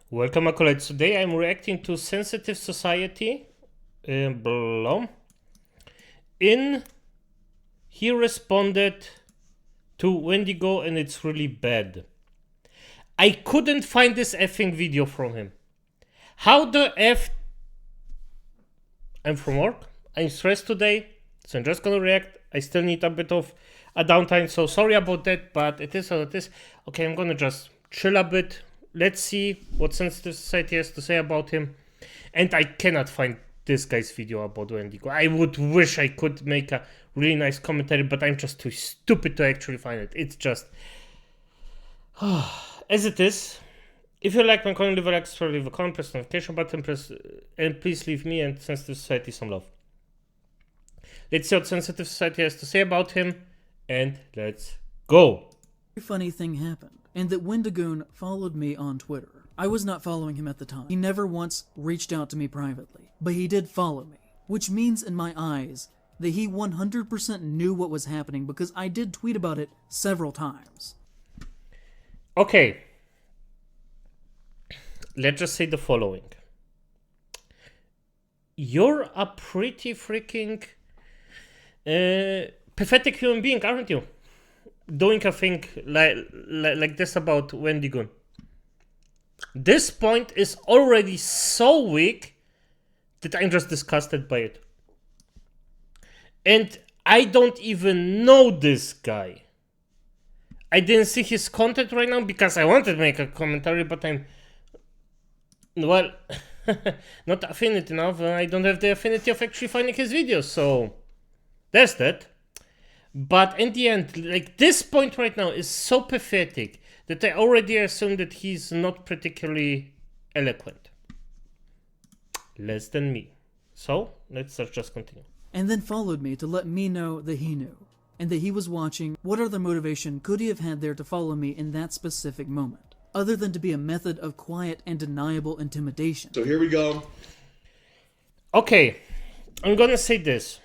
Welcome, acolytes. Today I'm reacting to Sensitive Society. He responded to Wendigo and it's really bad. I couldn't find this effing video from him. How the F... I'm from work. I'm stressed today, so I'm just gonna react. I still need a bit of a downtime, so sorry about that, but it is how it is. Okay, I'm gonna just chill a bit. Let's see what Sensitive Society has to say about him. And I cannot find this guy's video about Wendigo. I would wish I could make a really nice commentary, but I'm just too stupid to actually find it. It's just... as it is. If you like my content, leave a like, leave a comment, press the notification button, and please leave me and Sensitive Society some love. Let's see what Sensitive Society has to say about him, and let's go. A funny thing happened, and that Wendigoon followed me on Twitter. I was not following him at the time. He never once reached out to me privately, but he did follow me, which means in my eyes that he 100% knew what was happening because I did tweet about it several times. Okay. Let's just say the following. You're a pretty freaking pathetic human being, aren't you? Doing a thing like this about Wendigo. This point is already so weak that I'm just disgusted by it. And I don't even know this guy. I didn't see his content right now because I wanted to make a commentary, but I'm... well, not affinity enough. I don't have the affinity of actually finding his videos, so there's that. But in the end, like, this point right now is so pathetic that I already assume that he's not particularly eloquent. Less than me. So let's just continue. And then followed me to let me know that he knew, and that he was watching. What other motivation could he have had there to follow me in that specific moment, other than to be a method of quiet and deniable intimidation? So here we go. Okay, I'm gonna say this.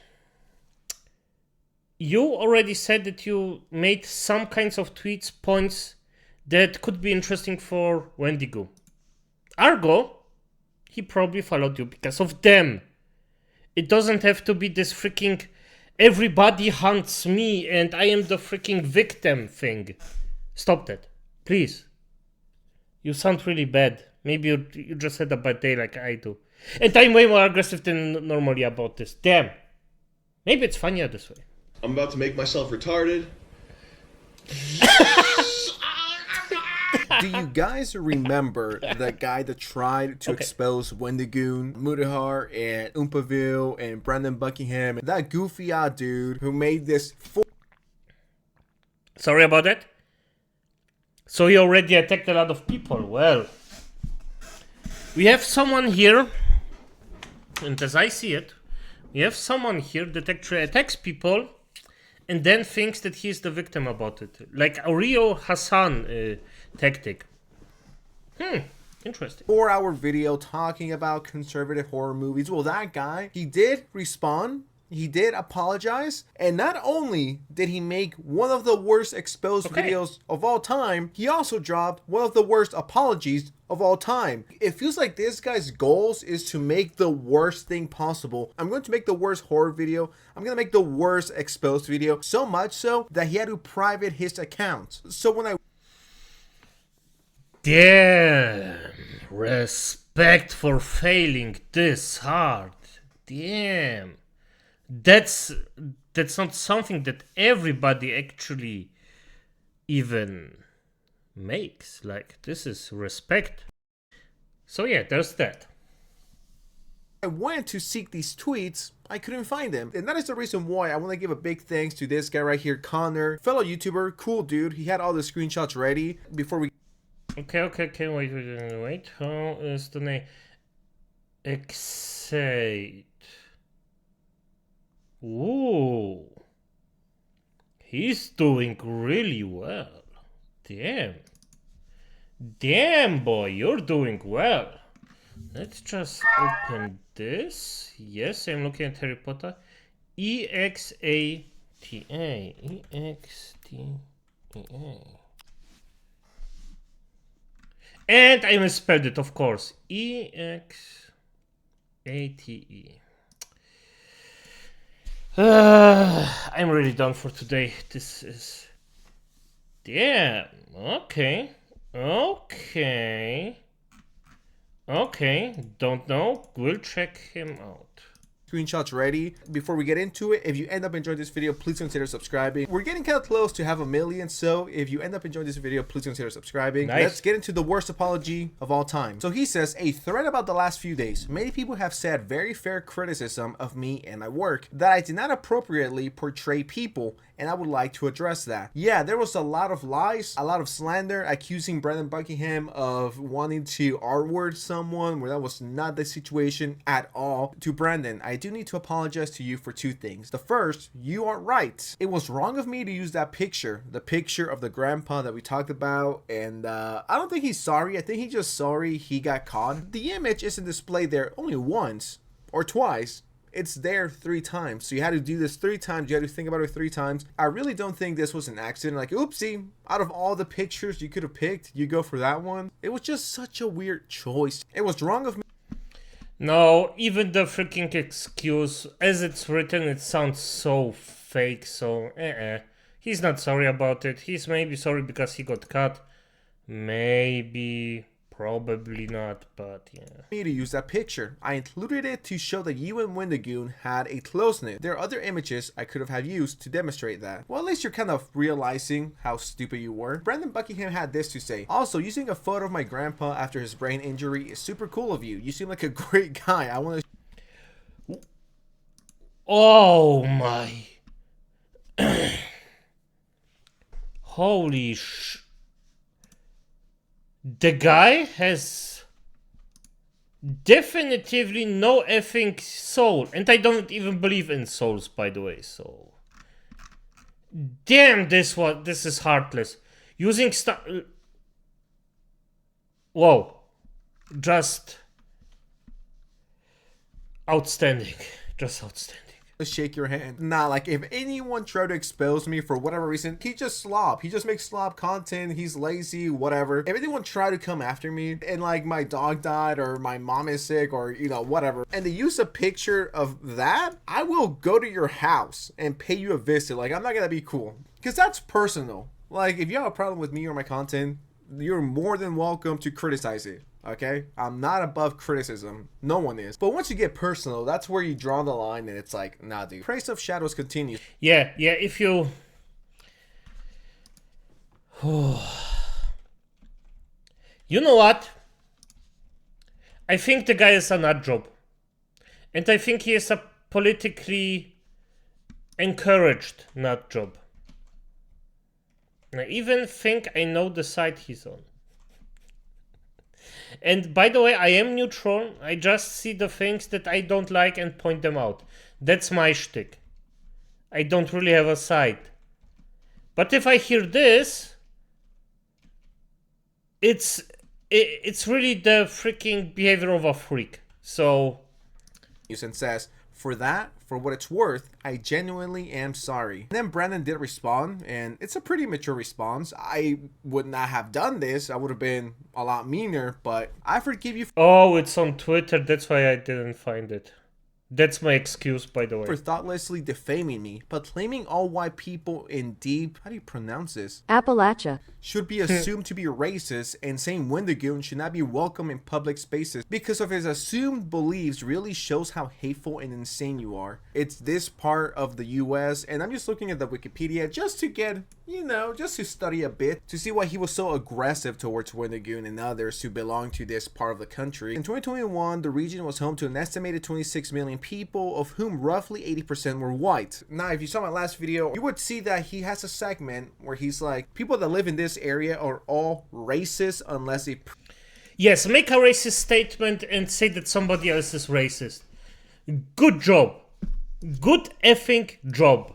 You already said that you made some kinds of tweets, points that could be interesting for Wendigo. Ergo, he probably followed you because of them. It doesn't have to be this freaking everybody hunts me and I am the freaking victim thing. Stop that, please. You sound really bad. Maybe you just had a bad day like I do. And I'm way more aggressive than normally about this. Damn. Maybe it's funnier this way. I'm about to make myself retarded. Do you guys remember that guy that tried to expose Wendigoon, Mudahar, and Oompaville, and Brandon Buckingham? That goofy-ass dude who made this... Sorry about that. So he already attacked a lot of people. Well, we have someone here, and as I see it, we have someone here that actually attacks people and then thinks that he's the victim about it. Like a Rio Hassan tactic. Interesting. 4-hour video talking about conservative horror movies. Well, that guy, he did respond. He did apologize, and not only did he make one of the worst exposed videos of all time, he also dropped one of the worst apologies of all time. It feels like this guy's goals is to make the worst thing possible. I'm going to make the worst horror video. I'm going to make the worst exposed video. So much so that he had to private his account. So when I... Damn. Respect for failing this hard. Damn. That's not something that everybody actually even makes. Like, this is respect. So yeah, there's that. I went to seek these tweets, I couldn't find them. And that is the reason why I want to give a big thanks to this guy right here, Connor, fellow YouTuber, cool dude. He had all the screenshots ready before we... Okay, wait. How is the name? Excite. Ooh. He's doing really well. Damn. Damn, boy, you're doing well. Let's just open this. Yes, I'm looking at Harry Potter. EXATA. EXTA. And I misspelled it, of course. E-X-A-T-E. I'm really done for today. This is... Yeah, okay. Okay. Okay, don't know. We'll check him out. Screenshots ready. Before we get into it, if you end up enjoying this video, please consider subscribing. We're getting kind of close to have 1 million, so if you end up enjoying this video, please consider subscribing. Nice. Let's get into the worst apology of all time. So he says, a thread about the last few days. Many people have said very fair criticism of me and my work, that I did not appropriately portray people, and I would like to address that. Yeah, there was a lot of lies, a lot of slander, accusing Brandon Buckingham of wanting to R-word someone, where that was not the situation at all. To Brandon, I do need to apologize to you for 2 things. The first, you are right. It was wrong of me to use that picture, the picture of the grandpa that we talked about, and I don't think he's sorry. I think he's just sorry he got caught. The image isn't displayed there only once or twice. It's there 3 times. So you had to do this 3 times. You had to think about it 3 times. I really don't think this was an accident. Like, oopsie, out of all the pictures you could have picked, you go for that one. It was just such a weird choice. It was wrong of me. No, even the freaking excuse, as it's written, it sounds so fake, so He's not sorry about it. He's maybe sorry because he got cut. Maybe, probably not, but yeah. Me to use that picture. I included it to show that you and Wendigoon had a closeness. There are other images I could have had used to demonstrate that. Well, at least you're kind of realizing how stupid you were. Brandon Buckingham had this to say. Also, using a photo of my grandpa after his brain injury is super cool of you. You seem like a great guy. I want to... Oh my. Holy The guy has definitively no effing soul. And I don't even believe in souls, by the way, so... Damn, this is heartless. Using stuff... Whoa. Just... Outstanding. Just outstanding. Shake your hand. Nah, like if anyone tried to expose me for whatever reason, he just slop. He just makes slop content. He's lazy, whatever. If anyone tried to come after me and like my dog died or my mom is sick or you know whatever, and they use a picture of that, I will go to your house and pay you a visit. Like I'm not gonna be cool because that's personal. Like if you have a problem with me or my content, you're more than welcome to criticize it. Okay, I'm not above criticism. No one is. But once you get personal, that's where you draw the line and it's like, nah, dude. Praise of Shadows continues. Yeah, if you... You know what? I think the guy is a nut job. And I think he is a politically encouraged nut job. I even think I know the side he's on. And by the way, I am neutral. I just see the things that I don't like and point them out. That's my shtick. I don't really have a side. But if I hear this, it's really the freaking behavior of a freak. So... And says, for that, for what it's worth, I genuinely am sorry. And then Brandon did respond, and it's a pretty mature response. I would not have done this. I would have been a lot meaner, but I forgive you. Oh, it's on Twitter. That's why I didn't find it. That's my excuse, by the way. For thoughtlessly defaming me, but claiming all white people in deep, how do you pronounce this? Appalachia. Should be assumed to be racist, and saying Wendigoon should not be welcome in public spaces because of his assumed beliefs really shows how hateful and insane you are. It's this part of the US, and I'm just looking at the Wikipedia just to get, you know, just to study a bit, to see why he was so aggressive towards Wendigoon and others who belong to this part of the country. In 2021, the region was home to an estimated 26 million people, of whom roughly 80% were white. Now, if you saw my last video, you would see that he has a segment where he's like, people that live in this area are all racist unless they... Yes, make a racist statement and say that somebody else is racist. Good job. Good effing job.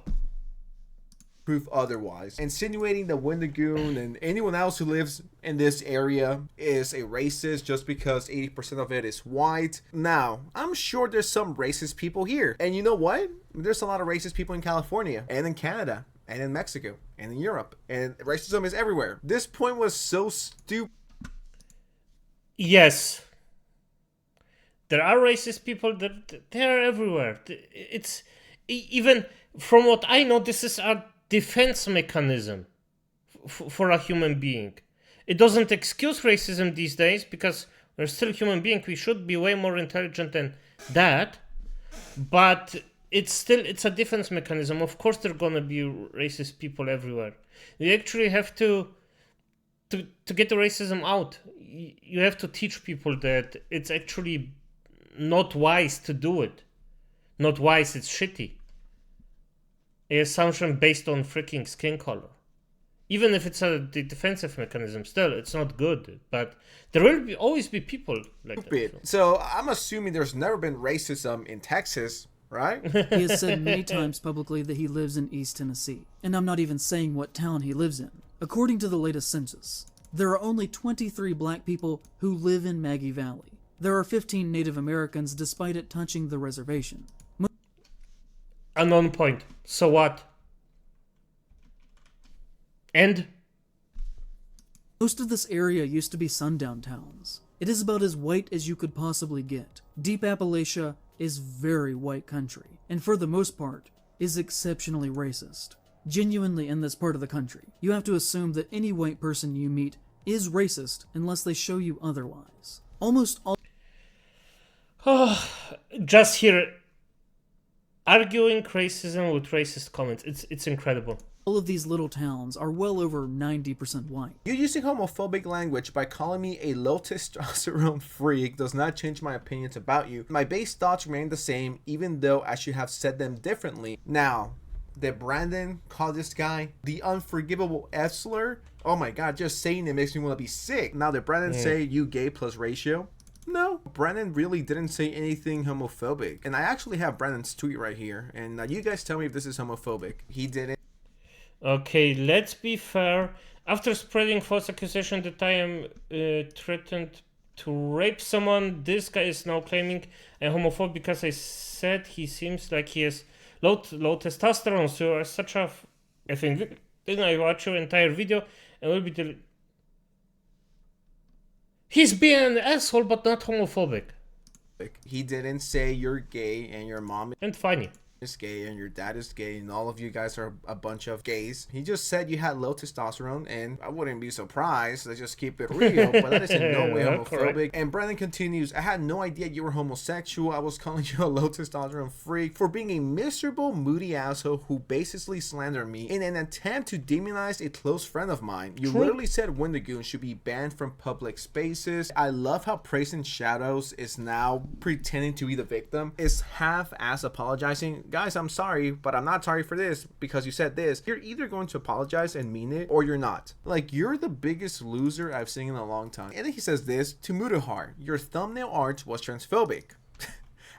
Proof otherwise. Insinuating that Wendigoon and anyone else who lives in this area is a racist just because 80% of it is white. Now, I'm sure there's some racist people here. And you know what? There's a lot of racist people in California and in Canada and in Mexico and in Europe. And racism is everywhere. This point was so stupid. Yes, there are racist people. That they are everywhere. It's even from what I know, this is a defense mechanism for a human being. It doesn't excuse racism these days because we're still human beings. We should be way more intelligent than that. But it's a defense mechanism. Of course, there are gonna be racist people everywhere. You actually have to get the racism out. You have to teach people that it's actually not wise to do it. Not wise. It's shitty. An assumption based on freaking skin color. Even if it's a defensive mechanism, still, it's not good. But there will always be people like that. So I'm assuming there's never been racism in Texas, right? He has said many times publicly that he lives in East Tennessee. And I'm not even saying what town he lives in. According to the latest census, there are only 23 black people who live in Maggie Valley. There are 15 Native Americans despite it touching the reservation. And on point. So what? And? Most of this area used to be sundown towns. It is about as white as you could possibly get. Deep Appalachia is very white country, and for the most part, is exceptionally racist. Genuinely in this part of the country, you have to assume that any white person you meet is racist unless they show you otherwise. Almost all Just here, arguing racism with racist comments. It's incredible. all of these little towns are well over 90% white. You using homophobic language by calling me a low testosterone freak does not change my opinions about you. My base thoughts remain the same, even though I should have said them differently. Now, did Brandon call this guy the unforgivable F slur? Oh my god, just saying it makes me want to be sick. Now, did Brandon say you gay plus ratio? No, Brandon really didn't say anything homophobic. And I actually have Brandon's tweet right here. And you guys tell me if this is homophobic. He didn't. Okay, let's be fair. After spreading false accusation that I am threatened to rape someone, this guy is now claiming I'm homophobic because I said he seems like he has low testosterone. So you're such a... I think then I watch your entire video and will be... He's being an asshole, but not homophobic. He didn't say you're gay and your mom And funny. is gay and your dad is gay and all of you guys are a bunch of gays. He just said you had low testosterone, and I wouldn't be surprised. Let's just keep it real, but that is in no way homophobic. Correct. And Brandon continues, I had no idea you were homosexual. I was calling you a low testosterone freak for being a miserable, moody asshole who basically slandered me in an attempt to demonize a close friend of mine. You True. literally said Wendigoon should be banned from public spaces. I love how Praising Shadows is now pretending to be the victim, is half-ass apologizing. Guys, I'm sorry, but I'm not sorry for this because you said this. You're either going to apologize and mean it, or you're not. Like, you're the biggest loser I've seen in a long time. And then he says this to Mutahar. Your thumbnail art was transphobic.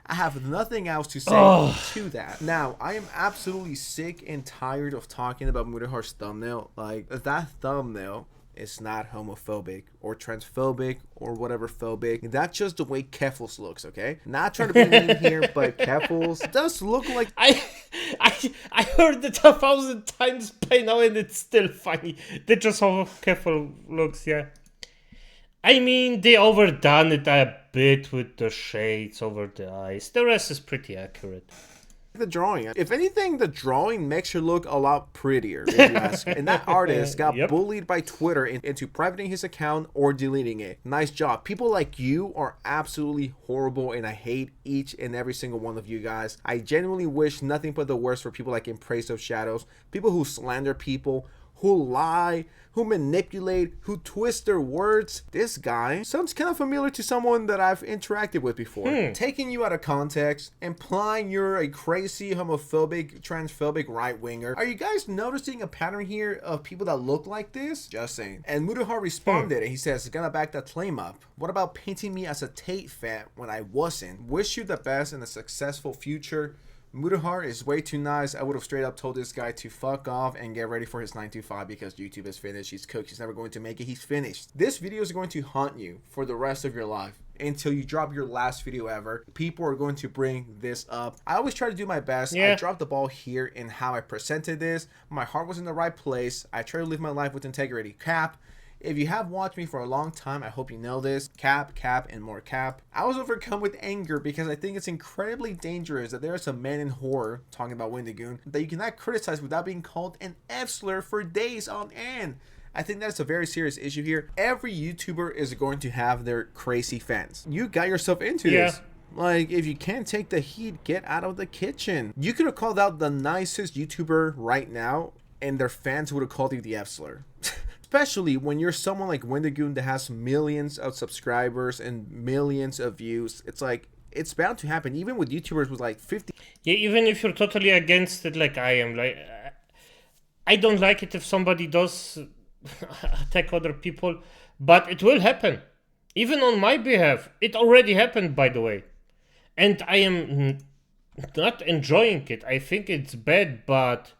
I have nothing else to say to that. Now, I am absolutely sick and tired of talking about Mutahar's thumbnail. Like, that thumbnail is not homophobic or transphobic or whatever phobic. That's just the way Keffels looks, okay? Not trying to be mean here, but Keffels does look like... I heard it 1,000 times by now and it's still funny. That's just how careful looks, yeah. I mean, they overdone it a bit with the shades over the eyes. The rest is pretty accurate. The drawing. If anything, the drawing makes her look a lot prettier, if you ask me. And that artist got bullied by Twitter into privating his account or deleting it. Nice job. People like you are absolutely horrible, and I hate each and every single one of you guys. I genuinely wish nothing but the worst for people like In Praise of Shadows, people who slander people, who lie, who manipulate, who twist their words. This guy sounds kind of familiar to someone that I've interacted with before. Taking you out of context, implying you're a crazy, homophobic, transphobic right-winger. Are you guys noticing a pattern here of people that look like this? Just saying. And Mutahar responded and he says, gonna back that claim up. What about painting me as a Tate fan when I wasn't? Wish you the best in a successful future. Mutahar is way too nice. I would have straight up told this guy to fuck off and get ready for his 9 to 5 because YouTube is finished. He's cooked. He's never going to make it. He's finished. This video is going to haunt you for the rest of your life until you drop your last video ever. People are going to bring this up. I always try to do my best. I dropped the ball here in how I presented this. My heart was in the right place. I try to live my life with integrity. Cap. If you have watched me for a long time, I hope you know this. Cap, and more cap. I was overcome with anger because I think it's incredibly dangerous that there are some men in horror, talking about Wendigoon, that you cannot criticize without being called an F-slur for days on end. I think that's a very serious issue here. Every YouTuber is going to have their crazy fans. You got yourself into this. Like, if you can't take the heat, get out of the kitchen. You could have called out the nicest YouTuber right now, and their fans would have called you the F-slur. Especially when you're someone like Wendigoon that has millions of subscribers and millions of views. It's like, it's bound to happen, even with YouTubers with like 50. Yeah, even if you're totally against it like I am. Like, I don't like it if somebody does attack other people, but it will happen. Even on my behalf. It already happened, by the way. And I am not enjoying it. I think it's bad, but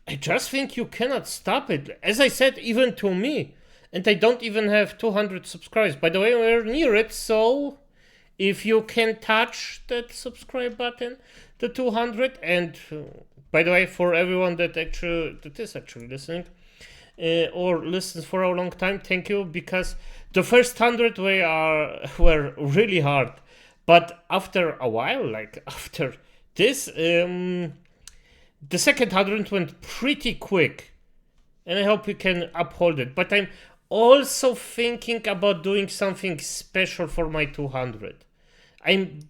I just think you cannot stop it. As I said, even to me. And I don't even have 200 subscribers. By the way, we're near it, so if you can touch that subscribe button, the 200, and by the way, for everyone that is actually listening, or listens for a long time, thank you, because the first 100 were really hard. But after a while, like after this, the second 100 went pretty quick. And I hope we can uphold it. But I'm also thinking about doing something special for my 200.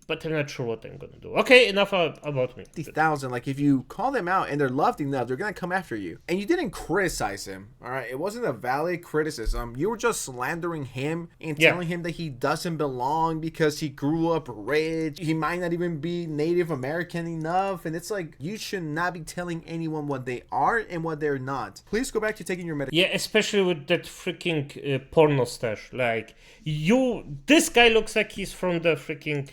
But I'm not sure what I'm gonna do. Okay, enough about me. 50,000. Like, if you call them out and they're loved enough, they're gonna come after you. And you didn't criticize him, all right? It wasn't a valid criticism. You were just slandering him and telling him that he doesn't belong because he grew up rich. He might not even be Native American enough. And it's like, you should not be telling anyone what they are and what they're not. Please go back to taking your medication. Yeah, especially with that freaking porno stash. Like, this guy looks like he's from the freaking,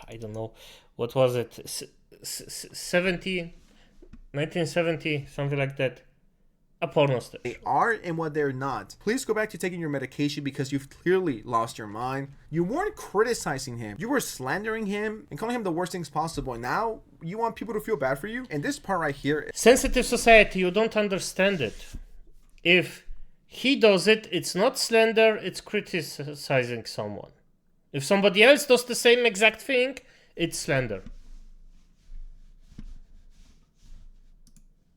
I don't know, what was it, 1970, something like that. A porno stash. They are and what they're not. Please go back to taking your medication because you've clearly lost your mind. You weren't criticizing him. You were slandering him and calling him the worst things possible. And now you want people to feel bad for you? And this part right here. Sensitive society, you don't understand it. If he does it, it's not slander, it's criticizing someone. If somebody else does the same exact thing, it's slander.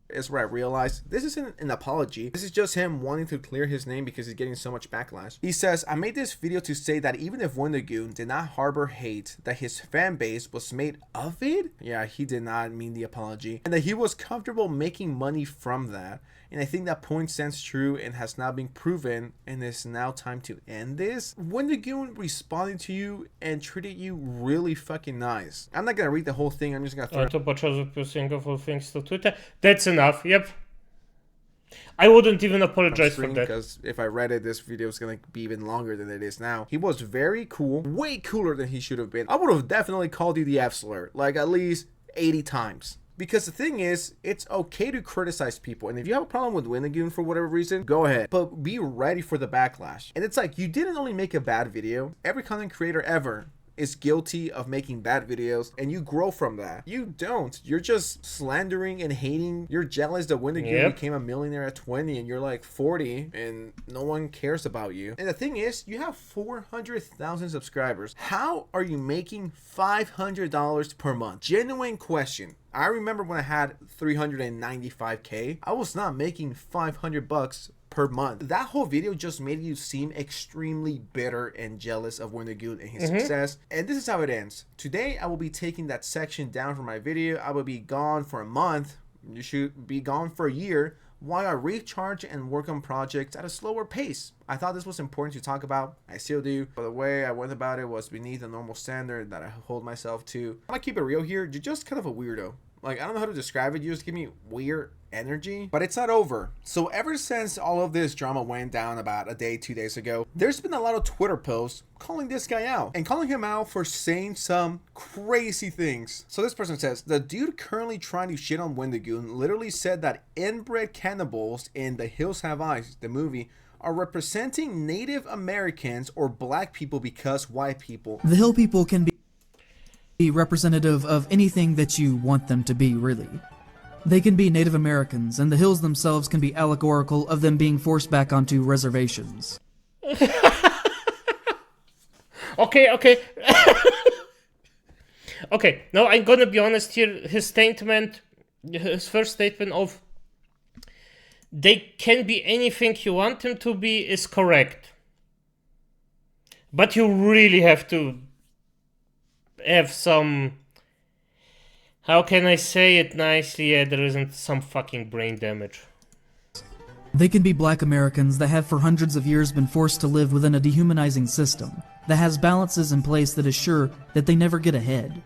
Is where I realized this isn't an apology. This is just him wanting to clear his name because he's getting so much backlash. He says, I made this video to say that even if Wendigoon did not harbor hate, that his fan base was made of it. Yeah, he did not mean the apology. And that he was comfortable making money from that. And I think that point stands true and has now been proven, and it's now time to end this. Wendigoon responded to you and treated you really fucking nice. I'm not gonna read the whole thing, I'm just gonna throw things to Twitter. That's enough, yep. I wouldn't even apologize for that. Because if I read it, this video is gonna be even longer than it is now. He was very cool, way cooler than he should have been. I would have definitely called you the F-slur, like at least 80 times. Because the thing is, it's okay to criticize people. And if you have a problem with Wendigoon for whatever reason, go ahead. But be ready for the backlash. And it's like, you didn't only make a bad video. Every content creator ever is guilty of making bad videos, and you grow from that. You don't. You're just slandering and hating. You're jealous that Wendigoon became a millionaire at 20 and you're like 40 and no one cares about you. And the thing is, you have 400,000 subscribers. How are you making $500 per month? Genuine question. I remember when I had 395K, I was not making $500 per month. That whole video just made you seem extremely bitter and jealous of Wendigoon and his success. And this is how it ends. Today, I will be taking that section down from my video. I will be gone for a month. You should be gone for a year while I recharge and work on projects at a slower pace. I thought this was important to talk about. I still do. But the way I went about it was beneath the normal standard that I hold myself to. I'm gonna keep it real here. You're just kind of a weirdo. Like, I don't know how to describe it. You just give me weird energy. But it's not over. So ever since all of this drama went down about a day, 2 days ago, there's been a lot of Twitter posts calling this guy out. And calling him out for saying some crazy things. So this person says, the dude currently trying to shit on Wendigoon literally said that inbred cannibals in The Hills Have Eyes, the movie, are representing Native Americans or black people because white people. The hill people can be representative of anything that you want them to be, really. They can be Native Americans, and the hills themselves can be allegorical of them being forced back onto reservations. Okay. Okay, now I'm gonna be honest here. His first statement of they can be anything you want them to be is correct. But you really have to have some... How can I say it nicely? Yeah, there isn't some fucking brain damage. They can be Black Americans that have for hundreds of years been forced to live within a dehumanizing system that has balances in place that assure that they never get ahead.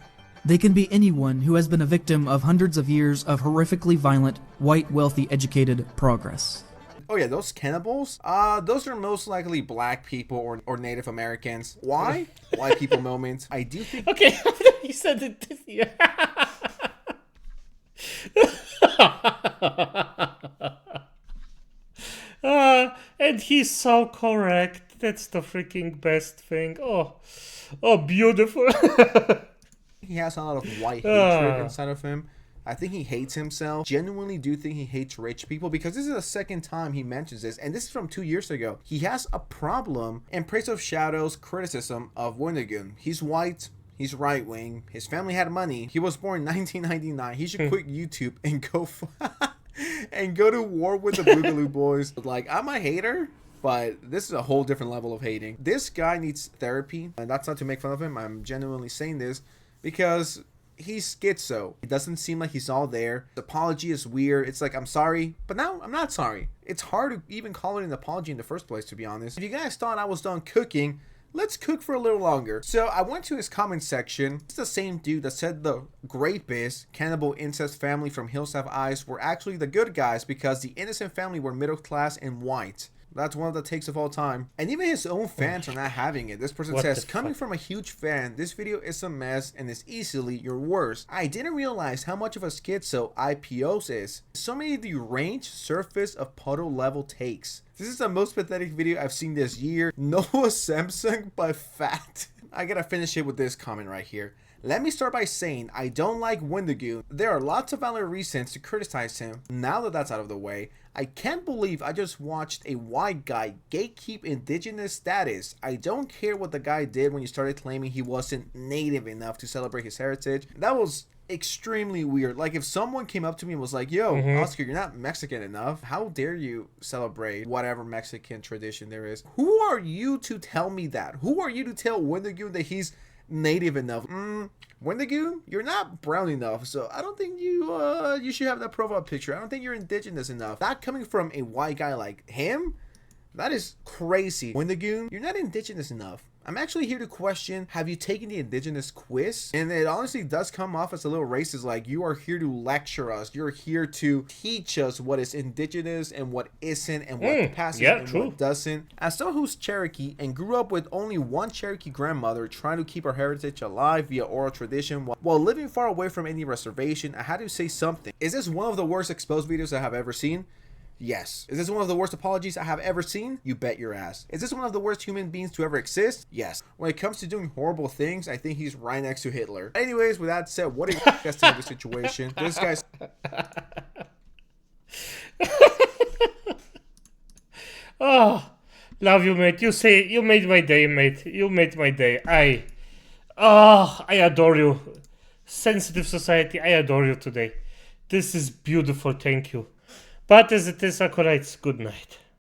They can be anyone who has been a victim of hundreds of years of horrifically violent, white, wealthy, educated progress. Oh yeah, those cannibals? Those are most likely black people or Native Americans. Why? White people moment. I do think... Okay, you said it. Yeah. And he's so correct. That's the freaking best thing. Oh, beautiful. He has a lot of white hatred inside of him. I think he hates himself. Genuinely do think he hates rich people, because this is the second time he mentions this, and this is from 2 years ago. He has a problem in Praise of Shadow's criticism of Wendigoon. He's white. He's right-wing. His family had money. He was born in 1999. He should quit YouTube and go and go to war with the Boogaloo Boys. Like, I'm a hater, but this is a whole different level of hating. This guy needs therapy, and that's not to make fun of him. I'm genuinely saying this because he's schizo. It doesn't seem like he's all there. The apology is weird. It's like, I'm sorry, but now I'm not sorry. It's hard to even call it an apology in the first place, to be honest. If you guys thought I was done cooking, let's cook for a little longer. So I went to his comment section. It's the same dude that said the Grapist, cannibal incest family from Hills Have Eyes were actually the good guys because the innocent family were middle class and white. That's one of the takes of all time. And even his own fans are not having it. This person says, coming from a huge fan, this video is a mess and is easily your worst. I didn't realize how much of a schizo IPOs is. So many deranged surface of puddle level takes. This is the most pathetic video I've seen this year. Noah Samsung but fat. I gotta finish it with this comment right here. Let me start by saying I don't like Wendigoon. There are lots of valid reasons to criticize him. Now that that's out of the way, I can't believe I just watched a white guy gatekeep indigenous status. I don't care what the guy did when you started claiming he wasn't native enough to celebrate his heritage. That was extremely weird. Like, if someone came up to me and was like, yo, Oscar, you're not Mexican enough. How dare you celebrate whatever Mexican tradition there is? Who are you to tell me that? Who are you to tell Wendigoon that he's native enough? Wendigoon, you're not brown enough, so I don't think you should have that profile picture. I don't think you're indigenous enough. That coming from a white guy like him, that is crazy. Wendigoon, you're not indigenous enough. I'm actually here to question, have you taken the indigenous quiz? And it honestly does come off as a little racist, like you are here to lecture us. You're here to teach us what is indigenous and what isn't, and what passes and what doesn't. As someone who's Cherokee and grew up with only one Cherokee grandmother trying to keep her heritage alive via oral tradition while living far away from any reservation, I had to say something. Is this one of the worst exposed videos I have ever seen? Yes. Is this one of the worst apologies I have ever seen? You bet your ass. Is this one of the worst human beings to ever exist? Yes. When it comes to doing horrible things, I think he's right next to Hitler. Anyways, with that said, what do you guys think of the situation? This guy's... Oh, love you, mate. You made my day, mate. You made my day. I adore you. Sensitive society, I adore you today. This is beautiful, thank you. But as it is, Sakura, it's good night.